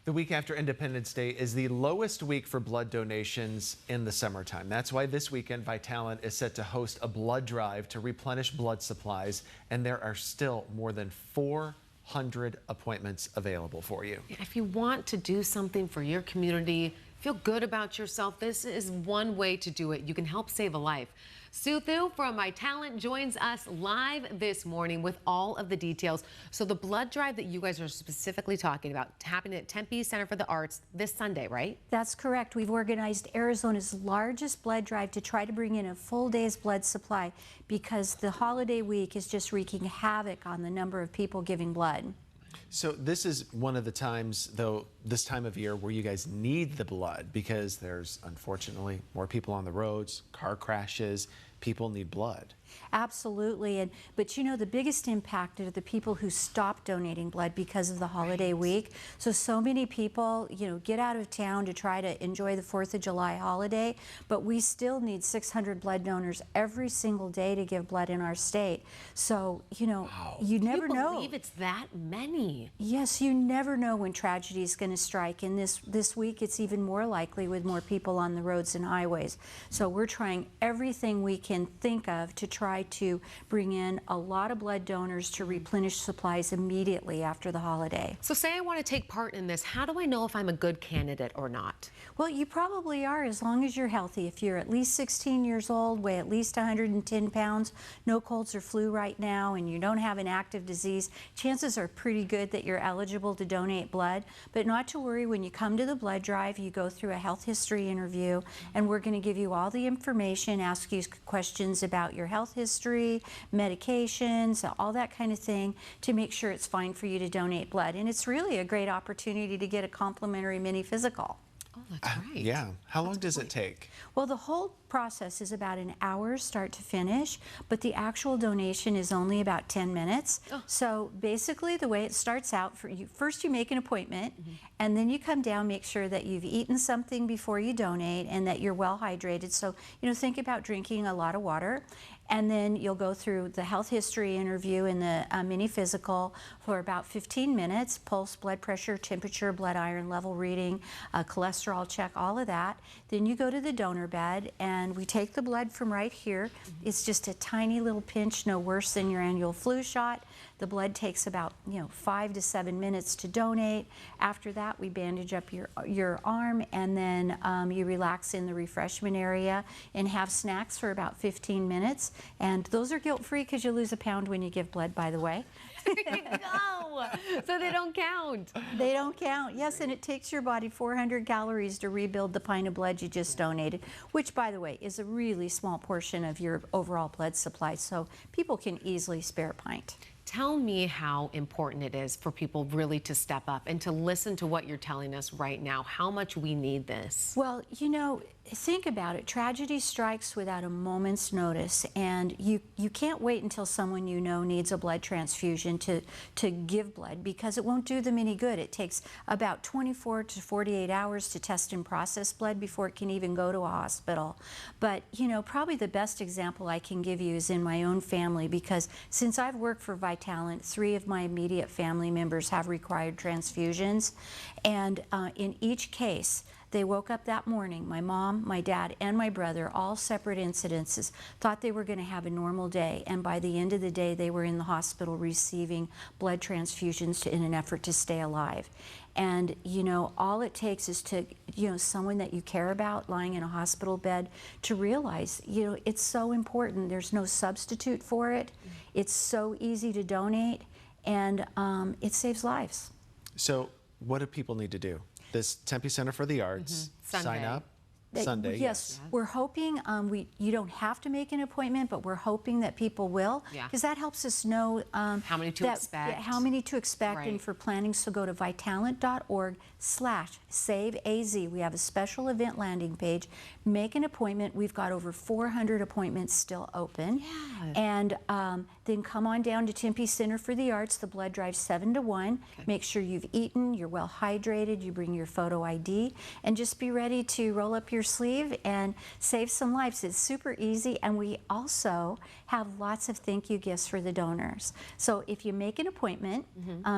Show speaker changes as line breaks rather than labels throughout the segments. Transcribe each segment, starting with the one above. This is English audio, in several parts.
The week after Independence Day is the lowest week for blood donations in the summertime. That's why this weekend Vitalant is set to host a blood drive to replenish blood supplies, and there are still more than 400 appointments available for you.
If you want to do something for your community, feel good about yourself, this is one way to do it. You can help save a life. Sue Thu from Vitalant joins us live this morning with all of the details. So the blood drive that you guys are specifically talking about happening at Tempe Center for the Arts this Sunday, right?
That's correct. We've organized Arizona's largest blood drive to try to bring in a full day's blood supply because the holiday week is just wreaking havoc on the number of people giving blood.
So this is one of the times, though, this time of year where you guys need the blood because there's unfortunately more people on the roads, car crashes, people need blood.
Absolutely, but you know the biggest impact are the people who stop donating blood because of the holiday week. So many people, get out of town to try to enjoy the 4th of July holiday, but we still need 600 blood donors every single day to give blood in our state. So,
Wow.
You never know.
Can you believe it's that many?
Yes, you never know when tragedy is going to strike, and this week it's even more likely with more people on the roads and highways. So we're trying everything we can think of to try to bring in a lot of blood donors to replenish supplies immediately after the holiday.
So say I want to take part in this, how do I know if I'm a good candidate or not?
Well, you probably are as long as you're healthy. If you're at least 16 years old, weigh at least 110 pounds, no colds or flu right now, and you don't have an active disease, chances are pretty good that you're eligible to donate blood. But not to worry, when you come to the blood drive, you go through a health history interview, and we're going to give you all the information, ask you questions about your health history, medications, all that kind of thing to make sure it's fine for you to donate blood. And it's really a great opportunity to get a complimentary mini physical.
Oh, that's right.
Yeah. How long does it take?
Well, the whole process is about an hour start to finish, but the actual donation is only about 10 minutes.
Oh.
So basically the way it starts out, first you make an appointment, and then you come down, make sure that you've eaten something before you donate and that you're well hydrated. So, think about drinking a lot of water. And then you'll go through the health history interview and the mini physical for about 15 minutes, pulse, blood pressure, temperature, blood iron level reading, cholesterol check, all of that. Then you go to the donor bed and we take the blood from right here. It's just a tiny little pinch, no worse than your annual flu shot. The blood takes about 5 to 7 minutes to donate. After that, we bandage up your arm, and then you relax in the refreshment area and have snacks for about 15 minutes. And those are guilt-free because you lose a pound when you give blood, by the way.
There you go. So they don't count.
They don't count, yes, and it takes your body 400 calories to rebuild the pint of blood you just donated, which, by the way, is a really small portion of your overall blood supply, so people can easily spare a pint.
Tell me how important it is for people really to step up and to listen to what you're telling us right now, how much we need this.
Well, think about it. Tragedy strikes without a moment's notice, and you can't wait until someone needs a blood transfusion to give blood because it won't do them any good. It takes about 24 to 48 hours to test and process blood before it can even go to a hospital. But, probably the best example I can give you is in my own family, because since I've worked for Vitalant, 3 of my immediate family members have required transfusions, and in each case, they woke up that morning, my mom, my dad, and my brother, all separate incidences, thought they were going to have a normal day, and by the end of the day, they were in the hospital receiving blood transfusions in an effort to stay alive. And, all it takes is to, someone that you care about lying in a hospital bed to realize, it's so important. There's no substitute for it. It's so easy to donate, and it saves lives.
So what do people need to do? This Tempe Center for the Arts, sign up Sunday.
Yes, we're hoping, you don't have to make an appointment, but we're hoping that people will, because that helps us know
how many to expect.
How many to expect,
right.
And for planning, so go to vitalant.org/saveaz. We have a special event landing page. Make an appointment. We've got over 400 appointments still open.
Yeah.
And then come on down to Tempe Center for the Arts. The blood drive's 7 to 1. Make sure you've eaten, you're well hydrated, you bring your photo ID, and just be ready to roll up your sleeve and save some lives. It's super easy, and we also have lots of thank you gifts for the donors. So if you make an appointment,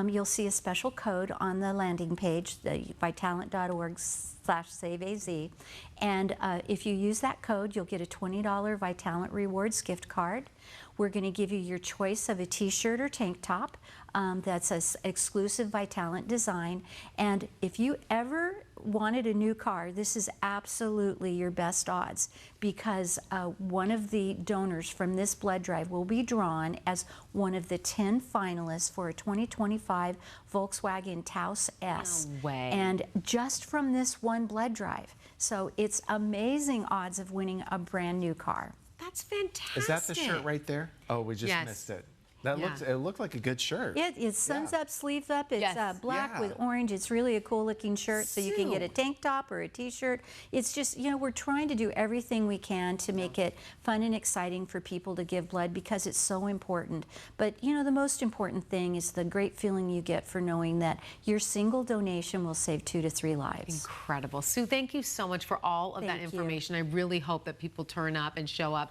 you'll see a special code on the landing page, the vitalant.org/saveaz, and if you use that code, you'll get a $20 Vitalant Rewards gift card. We're going to give you your choice of a t-shirt or tank top that's an exclusive Vitalant design. And if you ever wanted a new car, this is absolutely your best odds, because one of the donors from this blood drive will be drawn as one of the 10 finalists for a 2025 Volkswagen Taos S.
No way.
And just from this one blood drive. So it's amazing odds of winning a brand new car.
That's fantastic.
Is that the shirt right there? Oh, we just
Yes.
missed it. That
Yeah.
it looked like a good shirt.
It's sun's up, sleeves up. It's
Yes.
black
Yeah.
with orange. It's really a cool looking shirt, so you can get a
Sue.
tank top or a t-shirt. It's just, you know, we're trying to do everything we can to make it fun and exciting for people to give blood, because it's so important. But, you know, the most important thing is the great feeling you get for knowing that your single donation will save 2 to 3 lives.
Incredible. Sue, thank you so much for all of that
Thank you.
information. I really hope that people turn up and show up.